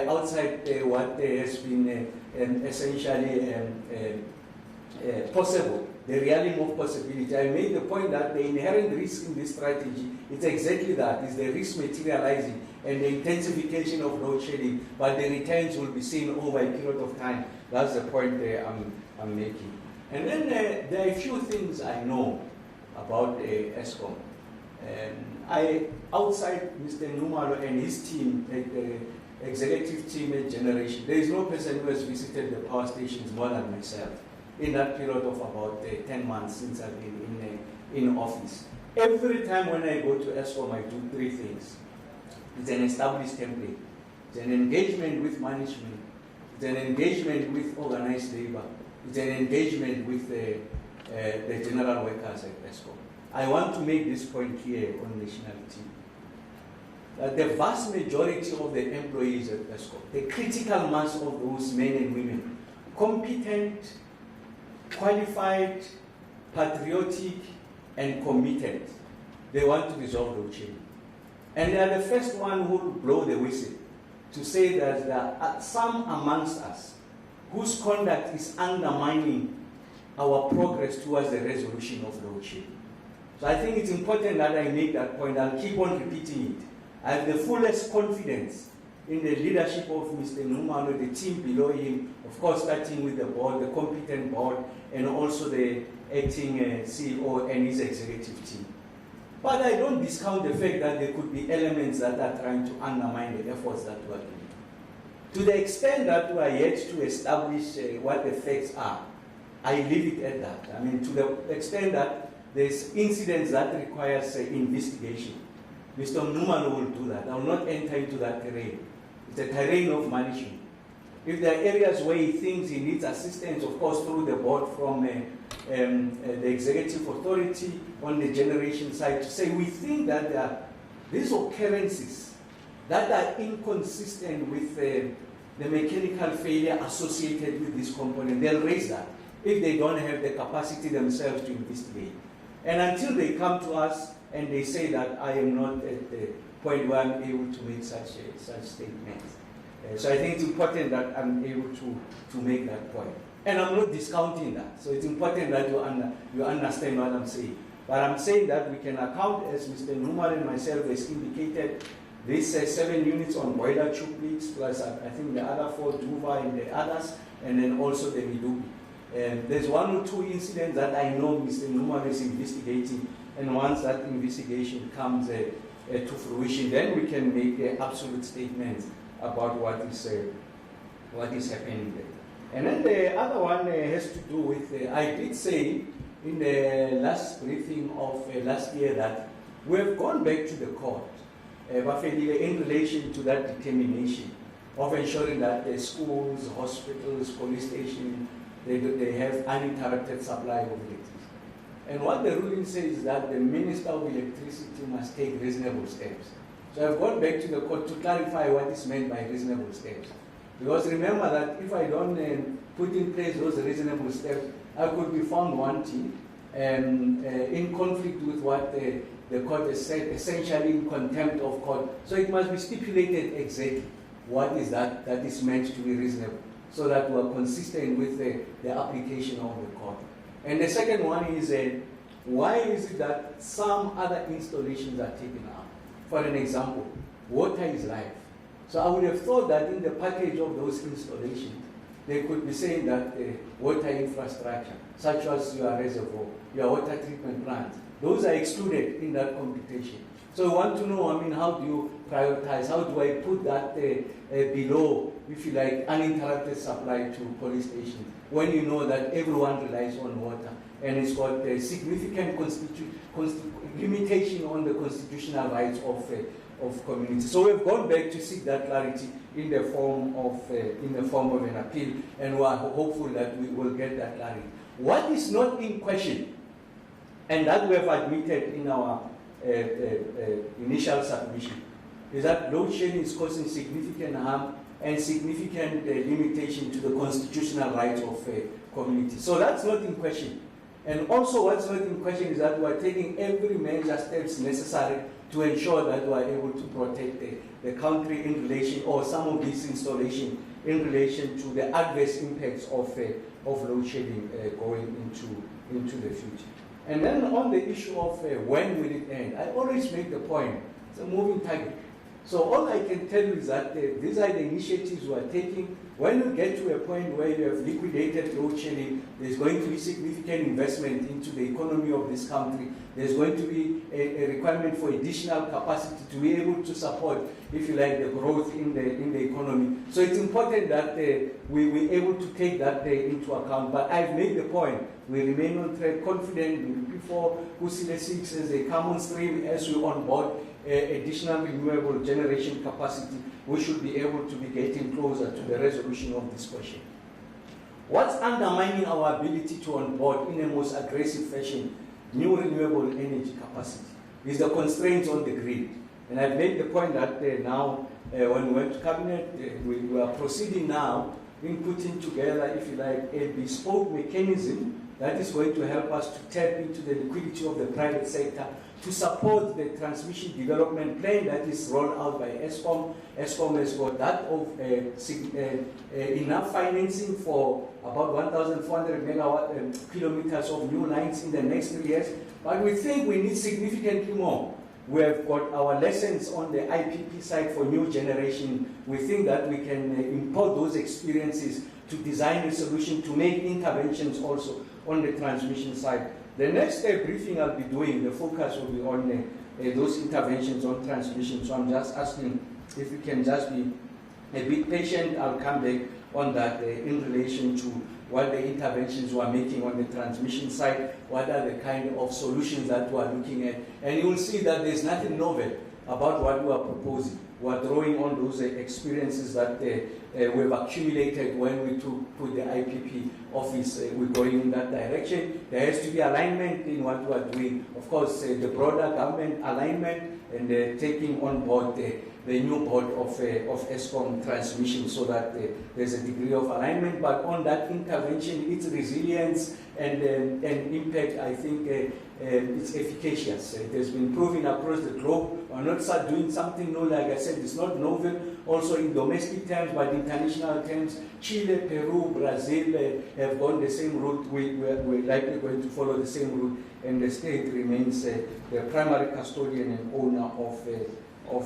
outside what has been essentially possible, the realm of possibility. I made the point that the inherent risk in this strategy is exactly that, is the risk materializing and the intensification of load shedding, but the returns will be seen over a period of time. That's the point I'm making. And then there are a few things I know about ESCOM. Outside Mr. Numalo and his team, the executive team at Generation, there is no person who has visited the power stations more than myself in that period of about 10 months since I've been in office. Every time when I go to ESCOM, I do three things. It's an established template. It's an engagement with management. It's an engagement with organized labor. It's an engagement with the general workers at ESCOM. I want to make this point here on nationality. The vast majority of the employees at ESCOM, the critical mass of those men and women, competent, qualified, patriotic, and committed, they want to resolve load shedding. And they are the first one who will blow the whistle to say that there are some amongst us whose conduct is undermining our progress towards the resolution of load shedding. So I think it's important that I make that point. I'll keep on repeating it. I have the fullest confidence in the leadership of Mr. Numalo, the team below him, of course starting with the board, the competent board, and also the acting CEO and his executive team. But I don't discount the fact that there could be elements that are trying to undermine the efforts that we are doing. To the extent that we are yet to establish what the facts are, I leave it at that. I mean, to the extent that there's incidents that requires investigation, Mr. Numalo will do that. I will not enter into that terrain. It's a terrain of management. If there are areas where he thinks he needs assistance, of course, through the board from the executive authority on the generation side, to say we think that there are these occurrences that are inconsistent with the mechanical failure associated with this component, they'll raise that if they don't have the capacity themselves to investigate. And until they come to us and they say that I am not at the point where I'm able to make such statements. So I think it's important that I'm able to make that point. And I'm not discounting that. So it's important that you understand what I'm saying. But I'm saying that we can account, as Mr. Numar and myself has indicated, these 7 units on boiler tube leaks, plus I think the other 4 Duva and the others, and then also the Midubi. There's 1 or 2 incidents that I know Mr. Numar is investigating, and once that investigation comes to fruition, then we can make absolute statements about what is happening there. And then the other one has to do with, I did say in the last briefing of last year that we have gone back to the court in relation to that determination of ensuring that the schools, hospitals, police stations, they have uninterrupted supply of electricity. And what the ruling says is that the Minister of Electricity must take reasonable steps. So I've gone back to the court to clarify what is meant by reasonable steps. Because remember that if I don't put in place those reasonable steps, I could be found wanting in conflict with what the court has said, essentially in contempt of court. So it must be stipulated exactly what is that is meant to be reasonable, so that we are consistent with the application of the court. And the second one is, why is it that some other installations are taken out? For an example, water is life. So I would have thought that in the package of those installations, they could be saying that water infrastructure, such as your reservoir, your water treatment plant, those are excluded in that computation. So I want to know, I mean, how do you prioritize? How do I put that below, if you like, uninterrupted supply to police stations, when you know that everyone relies on water and it's got a significant limitation on the constitutional rights of communities. So we've gone back to seek that clarity in the form of an appeal, and we are hopeful that we will get that clarity. What is not in question, and that we have admitted in our initial submission, is that load shedding is causing significant harm and significant limitation to the constitutional rights of communities. So that's not in question. And also what's not in question is that we are taking every major steps necessary to ensure that we are able to protect the country in relation, or some of these installations in relation to the adverse impacts of load shedding going into the future. And then on the issue of when will it end, I always make the point, it's a moving target. So all I can tell you is that these are the initiatives we are taking. When you get to a point where you have liquidated load shedding, there's going to be significant investment into the economy of this country. There's going to be a requirement for additional capacity to be able to support, if you like, the growth in the economy. So it's important that we're able to take that into account. But I've made the point. We remain on track, confident before Kgosientsho says they come on stream as we onboard additional renewable generation capacity, we should be able to be getting closer to the resolution of this question. What's undermining our ability to onboard in a most aggressive fashion new renewable energy capacity is the constraints on the grid. And I've made the point that now, when we went to cabinet, we are proceeding now in putting together, if you like, a bespoke mechanism that is going to help us to tap into the liquidity of the private sector to support the transmission development plan that is rolled out by ESCOM. ESCOM has got that of enough financing for about 1,400 kilometers of new lines in the next 3 years. But we think we need significantly more. We have got our lessons on the IPP side for new generation. We think that we can import those experiences to design a solution to make interventions also on the transmission side. The next briefing I'll be doing, the focus will be on those interventions on transmission. So I'm just asking if you can just be a bit patient. I'll come back on that in relation to what the interventions we're making on the transmission side, what are the kind of solutions that we're looking at. And you will see that there's nothing novel about what we are proposing. We're drawing on those experiences that we've accumulated when we put the IPP office. We're going in that direction. There has to be alignment in what we're doing. Of course, the broader government alignment and taking on board the new board of ESCOM transmission so that there's a degree of alignment. But on that intervention, its resilience and impact, I think it's efficacious. It has been proven across the globe. We're not doing something new, like I said, it's not novel, also in domestic terms, but international terms. Chile, Peru, Brazil have gone the same route. We're likely going to follow the same route, and the state remains the primary custodian and owner of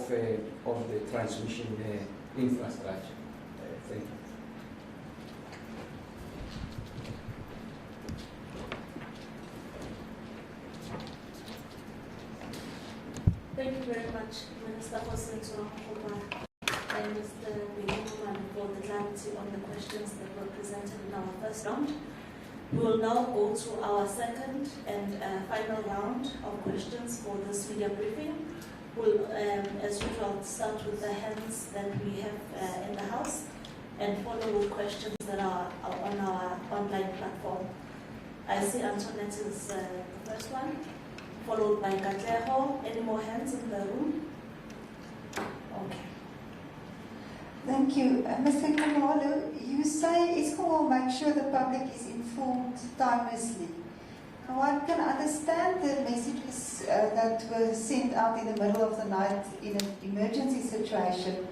the transmission infrastructure. Thank you. Thank you very much, Minister Kgosientsho Ramokgopa and Mr. Renewables, for the clarity on the questions that were presented in our first round. We will now go to our second and final round of questions for this media briefing. We'll, as usual, start with the hands that we have in the House and follow with questions that are on our online platform. I see Antoinette is the first one, followed by Katleho. Any more hands in the room? Okay. Thank you. Mr. Khumalo, you say ESCOM will make sure the public is informed timelessly. One can understand the messages that were sent out in the middle of the night in an emergency situation.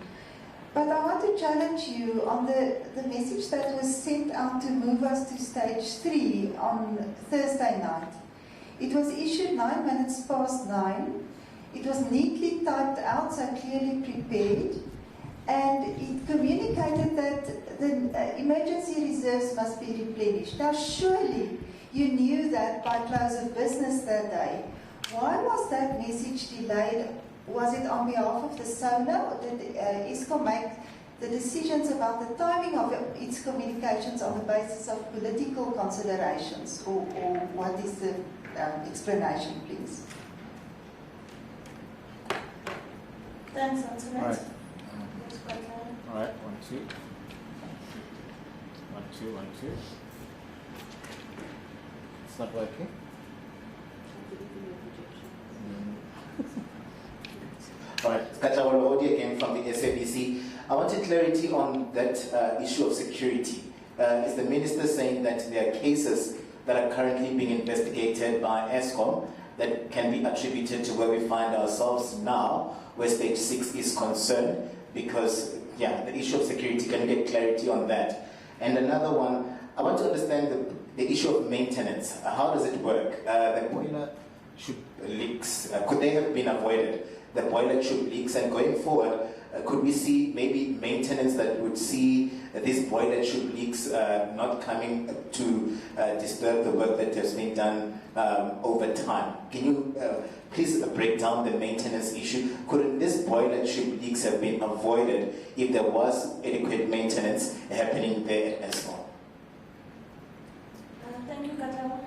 But I want to challenge you on the message that was sent out to move us to stage 3 on Thursday night. It was issued 9 minutes past 9. It was neatly typed out, so clearly prepared. And it communicated that the emergency reserves must be replenished. Now, surely you knew that by close of business that day. Why was that message delayed? Was it on behalf of the SONA, or did ESCOM make the decisions about the timing of its communications on the basis of political considerations? Or what is the explanation, please? Thanks, Antoinette. All right, 1, 2. 1, 2, 1, 2. It's not working. All right, Kgosientsho again from the SABC. I wanted clarity on that issue of security. Is the minister saying that there are cases that are currently being investigated by ESCOM that can be attributed to where we find ourselves now, where stage 6 is concerned? Because, yeah, the issue of security, can we get clarity on that? And another one, I want to understand the issue of maintenance. How does it work? The boiler tube leaks, could they have been avoided? The boiler tube leaks, and going forward, could we see maybe maintenance that would see these boiler tube leaks not coming to disturb the work that has been done over time? Can you please break down the maintenance issue? Couldn't these boiler tube leaks have been avoided if there was adequate maintenance happening there as well? Thank you, Katleho.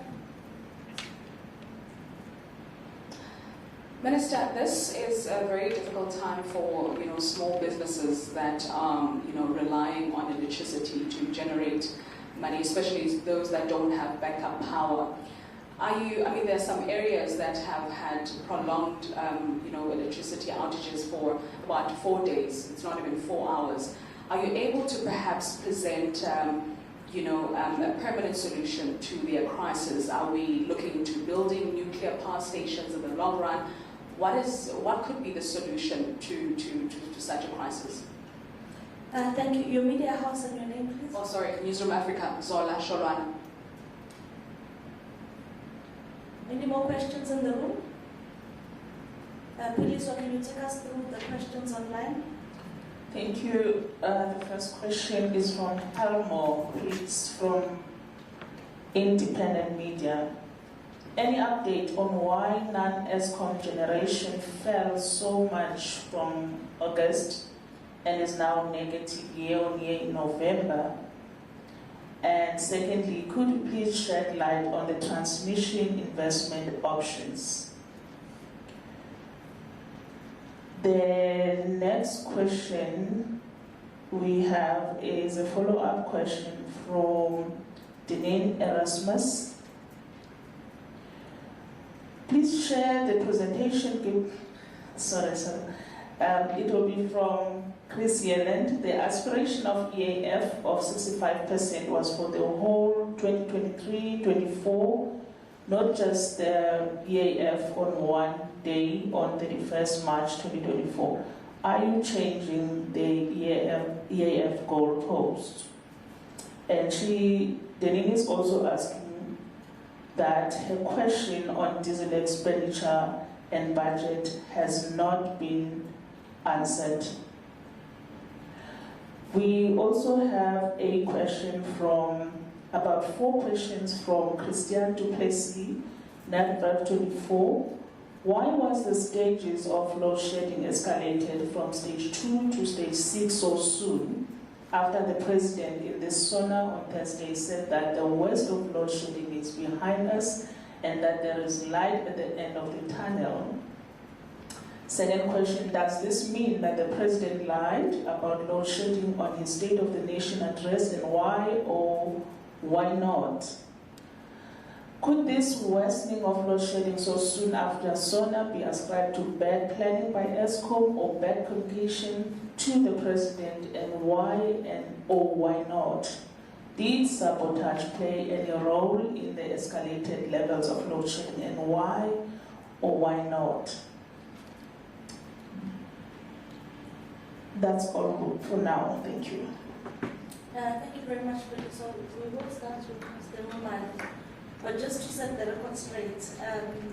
Minister, this is a very difficult time for small businesses that are relying on electricity to generate money, especially those that don't have backup power. There are some areas that have had prolonged electricity outages for about 4 days. It's not even 4 hours. Are you able to perhaps present a permanent solution to their crisis? Are we looking into building nuclear power stations in the long run? What could be the solution to such a crisis? Thank you. Your media house and your name, please. Oh, sorry, Newsroom Africa, Zola Sholwana. Any more questions in the room? Police, or can you take us through the questions online? Thank you. The first question is from Palmo. It's from Independent Media. Any update on why non-ESCOM generation fell so much from August and is now negative year-on-year in November? And secondly, could you please shed light on the transmission investment options? The next question we have is a follow-up question from Deneen Erasmus. Please share the presentation. It will be from Kgosientsho. The aspiration of EAF of 65% was for the whole 2023-24, not just the EAF on one day on 31st March 2024. Are you changing the EAF goalpost? And Deneen is also asking that her question on diesel expenditure and budget has not been answered. We also have a question about 4 questions from Christian Duplessis, NATVAC 24. Why was the stages of load shedding escalated from stage 2 to stage 6 so soon, after the president in the SONA on Thursday said that the worst of load shedding is behind us and that there is light at the end of the tunnel? Second question, does this mean that the president lied about load shedding on his State of the Nation address, and why or why not? Could this worsening of load shedding so soon after SONA be ascribed to bad planning by ESCOM or bad communication to the president, and why or why not? Did sabotage play any role in the escalated levels of load shedding, and why or why not? That's all for now. Thank you. Thank you very much, Billy. So we will start with Mr. Roman. But just to set the record straight,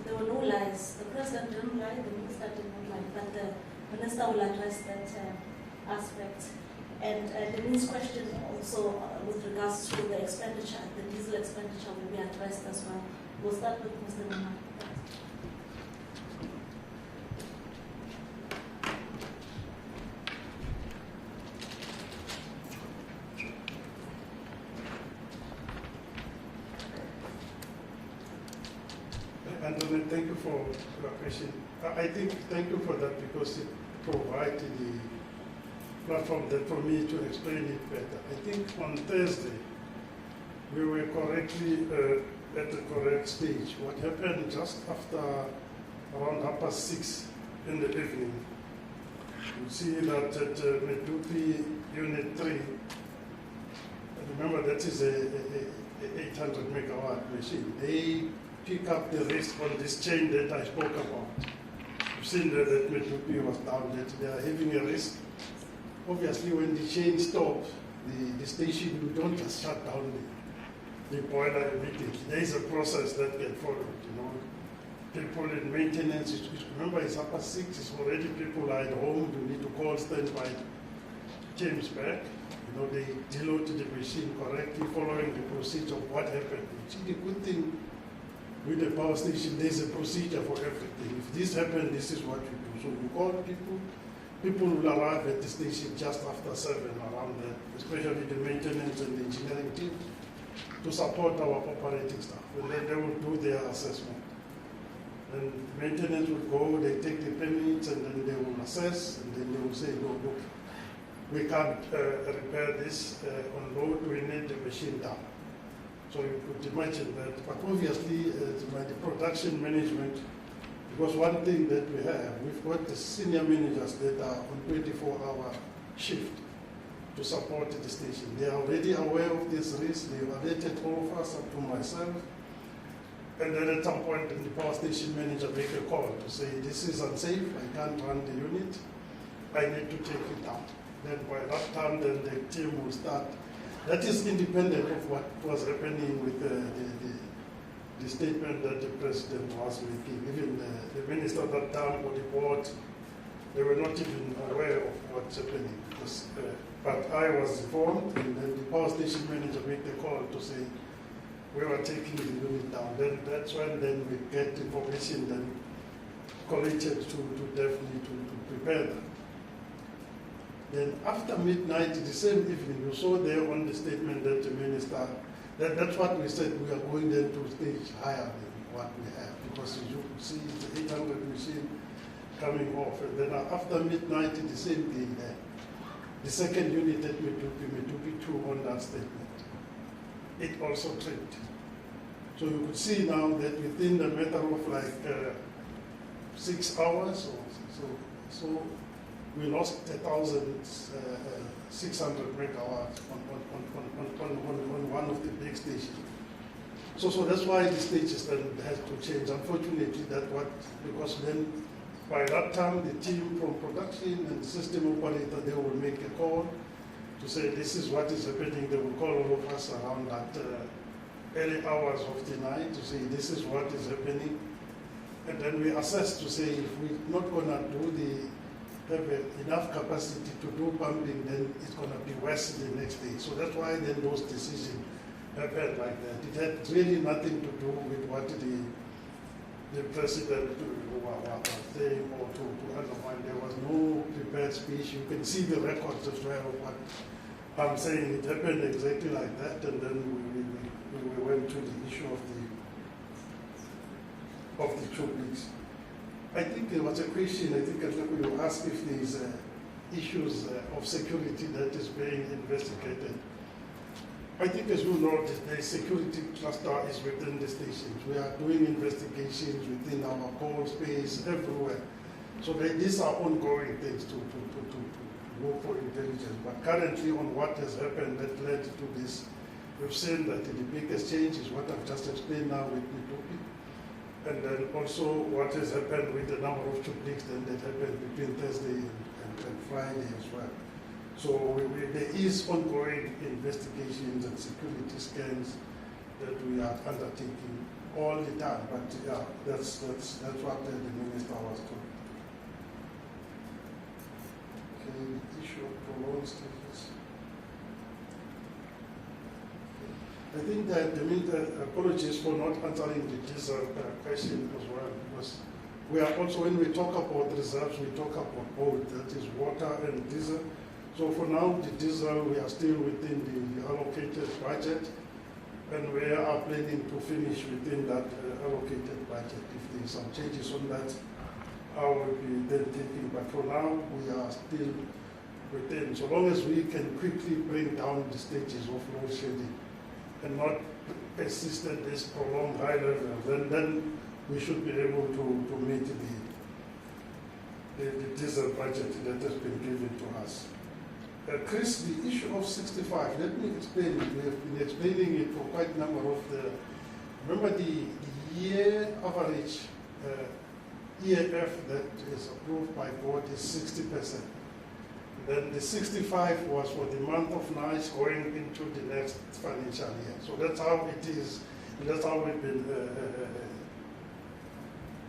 there were no lies. The president didn't lie, the minister didn't lie, but the minister will address that aspect. And Deneen's question also with regards to the expenditure, the diesel expenditure will be addressed as well. We'll start with Mr. Roman. Anthony, thank you for your question. I think thank you for that because it provided the platform that for me to explain it better. I think on Thursday we were correctly at the correct stage. What happened just after around 6:30 in the evening, you see that at Medupi Unit 3, remember that is a 800 megawatt machine. They pick up the risk on this chain that I spoke about. You've seen that Medupi was down, that they are having a risk. Obviously, when the chain stops, the station, you don't just shut down the boiler immediately. There is a process that can follow, People in maintenance, remember it's 6:30, it's already people are at home, you need to call standby James back. They deload the machine correctly, following the procedure of what happened. See, the good thing with the power station, there's a procedure for everything. If this happens, this is what you do. So you call people, people will arrive at the station just after 7, around there, especially the maintenance and the engineering team, to support our operating staff. And then they will do their assessment. And maintenance will go, they take the permits, and then they will assess, and then they will say, no, look, we can't repair this on load, we need the machine down. So you could imagine that, but obviously by the production management, because one thing that we have, we've got the senior managers that are on 24-hour shift. to support the station. They are already aware of this risk. They have alerted all of us, up to myself. And then at some point, the power station manager make a call to say, this is unsafe, I can't run the unit, I need to take it down. Then by that time, then the team will start. That is independent of what was happening with the statement that the president was making. Even the minister at that time or the board, they were not even aware of what's happening. Because, but I was informed, and then the power station manager made the call to say, we were taking the unit down. Then that's when then we get information then collated to definitely to prepare that. Then after midnight, the same evening, you saw there on the statement that the minister, that's what we said, we are going then to stage higher than what we have, because you could see the 800 machine coming off. And then after midnight, the same thing there. The second unit at Medupi 2 on that statement. It also tripped. So you could see now that within the matter of like 6 hours or so we lost 1,600 megawatts on one of the big stations. So that's why the stages then has to change. Unfortunately, because then by that time the team from production and the system operator, they will make a call to say this is what is happening. They will call all of us around that early hours of the night to say this is what is happening. And then we assess to say if we're not going to have enough capacity to do pumping, then it's going to be worse the next day. So that's why then those decisions happened like that. It had really nothing to do with what the president was saying or to undermine. There was no prepared speech. You can see the records as well of what I'm saying. It happened exactly like that, and then we went to the issue of the 2 weeks. I think there was a question, I think you asked if there is issues of security that is being investigated. I think as you know, the security cluster is within the stations. We are doing investigations within our call space, everywhere. So these are ongoing things to look for intelligence. But currently on what has happened that led to this, we've seen that the biggest change is what I've just explained now with Medupi. And then also what has happened with the number of triplex that happened between Thursday and Friday as well. So there is ongoing investigations and security scans that we are undertaking all the time. But yeah, that's what the minister was told. Okay, the issue of prolonged status. I think that the minister, apologies for not answering the diesel question as well, because we are also, when we talk about reserves, we talk about both, that is water and diesel. So for now, the diesel, we are still within the allocated budget, and we are planning to finish within that allocated budget. If there is some changes on that, I will be then taking, but for now, we are still within. So long as we can quickly bring down the stages of load shedding, and not persist at this prolonged high level, then we should be able to meet the diesel budget that has been given to us. Chris, the issue of 65, let me explain it. We have been explaining it for quite a number of remember the year average EAF that is approved by board is 60%. Then the 65 was for the month of March going into the next financial year. So that's how it is, and that's how we've been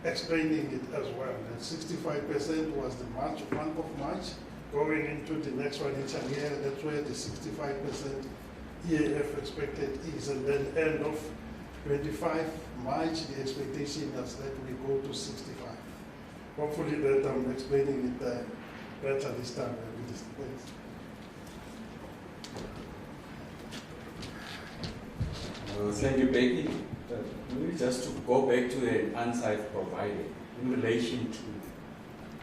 explaining it as well. That 65% was the month of March going into the next financial year. That's where the 65% EAF expected is, and then end of 25 March, the expectation is that we go to 65. Hopefully that I'm explaining it better this time. Thank you, Becky. Maybe just to go back to the answer I've provided in relation to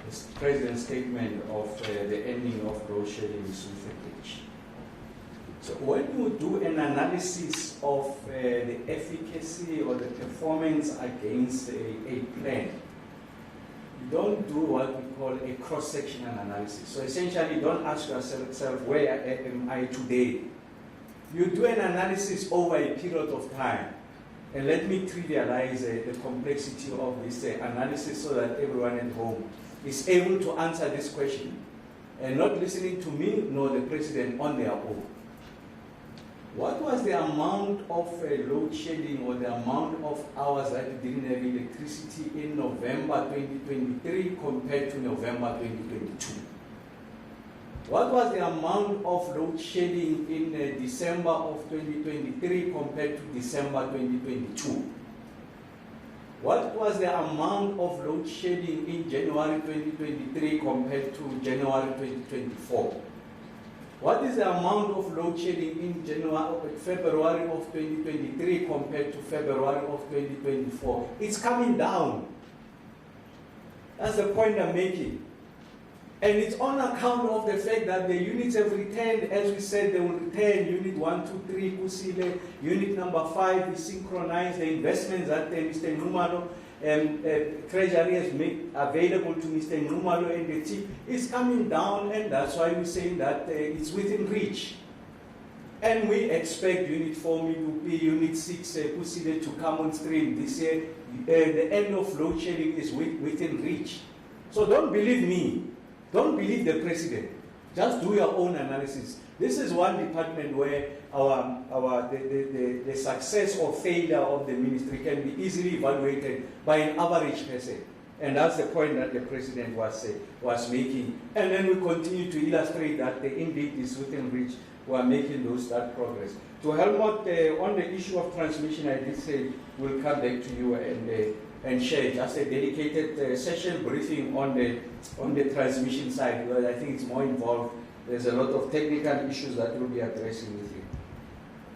the President's statement of the ending of load shedding in Sulphur. So when you do an analysis of the efficacy or the performance against a plan, you don't do what we call a cross-sectional analysis. So essentially, you don't ask yourself, where am I today? You do an analysis over a period of time. And let me trivialize the complexity of this analysis so that everyone at home is able to answer this question and not listening to me nor the President on their own. What was the amount of load shedding or the amount of hours that you didn't have electricity in November 2023 compared to November 2022? What was the amount of load shedding in December of 2023 compared to December 2022? What was the amount of load shedding in January 2023 compared to January 2024? What is the amount of load shedding in February of 2023 compared to February of 2024? It's coming down. That's the point I'm making. And it's on account of the fact that the units have returned, as we said, they will return. Unit 1, 2, 3, Kusile. Unit number 5 is synchronized. The investments that Mr. Numalo Treasury has made available to Mr. Numalo and the team is coming down, and that's why we're saying that it's within reach. And we expect Unit 4, Unit 6, Kusile to come on stream this year. The end of load shedding is within reach. So don't believe me. Don't believe the President. Just do your own analysis. This is one department where the success or failure of the ministry can be easily evaluated by an average person. And that's the point that the President was making. And then we continue to illustrate that indeed is within reach. We are making that progress. To Helmut, on the issue of transmission, I did say we'll come back to you and share just a dedicated session briefing on the transmission side, because I think it's more involved. There's a lot of technical issues that we'll be addressing with you.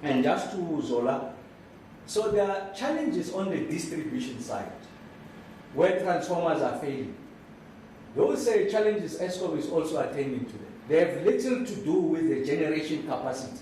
And just to Zola, so there are challenges on the distribution side where transformers are failing. Those challenges ESCOM is also attending to them. They have little to do with the generation capacity.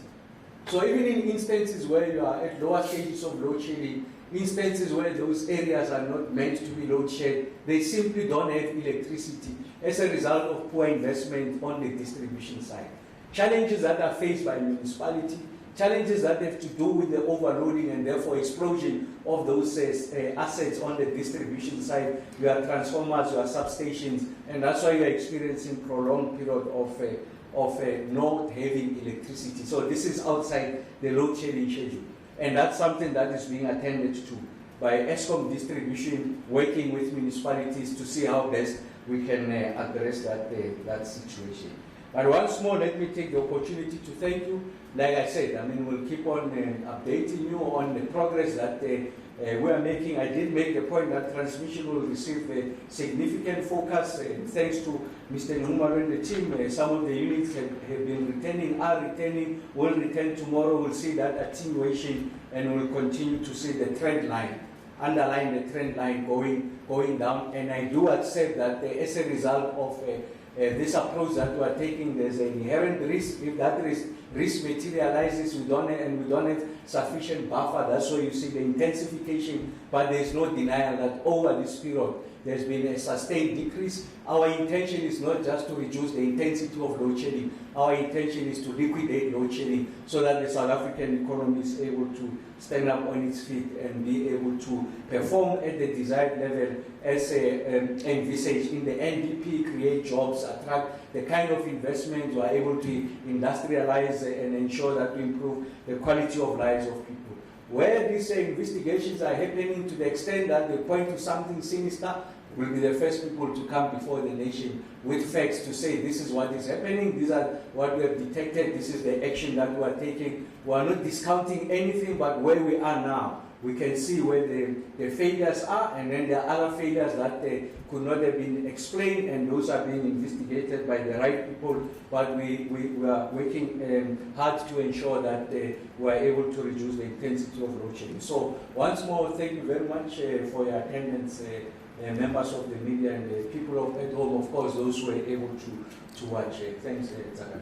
So even in instances where you are at lower stages of load shedding, instances where those areas are not meant to be load shed, they simply don't have electricity as a result of poor investment on the distribution side. Challenges that are faced by municipality, challenges that have to do with the overloading and therefore explosion of those assets on the distribution side. You have transformers, you have substations, and that's why you are experiencing prolonged period of not having electricity. So this is outside the load shedding schedule. And that's something that is being attended to by ESCOM distribution, working with municipalities to see how best we can address that situation. But once more, let me take the opportunity to thank you. Like I said, we'll keep on updating you on the progress that we are making. I did make the point that transmission will receive a significant focus, thanks to Mr. Numalo and the team. Some of the units have been returning, are returning, will return tomorrow. We'll see that attenuation, and we'll continue to see the trend line, underline the trend line going down. And I do accept that as a result of this approach that we are taking, there's an inherent risk. If that risk materializes, we don't have sufficient buffer. That's why you see the intensification, but there's no denial that over this period there's been a sustained decrease. Our intention is not just to reduce the intensity of load shedding. Our intention is to liquidate load shedding so that the South African economy is able to stand up on its feet and be able to perform at the desired level as envisaged in the NDP, create jobs, attract the kind of investments we are able to industrialize and ensure that we improve the quality of lives of people. Where these investigations are happening to the extent that they point to something sinister, we'll be the first people to come before the nation with facts to say this is what is happening, these are what we have detected, this is the action that we are taking. We are not discounting anything, but where we are now, we can see where the failures are, and then there are other failures that could not have been explained, and those are being investigated by the right people. But we are working hard to ensure that we are able to reduce the intensity of load shedding. So once more, thank you very much for your attendance, members of the media and the people at home, of course, those who were able to watch. Thanks, Zaka.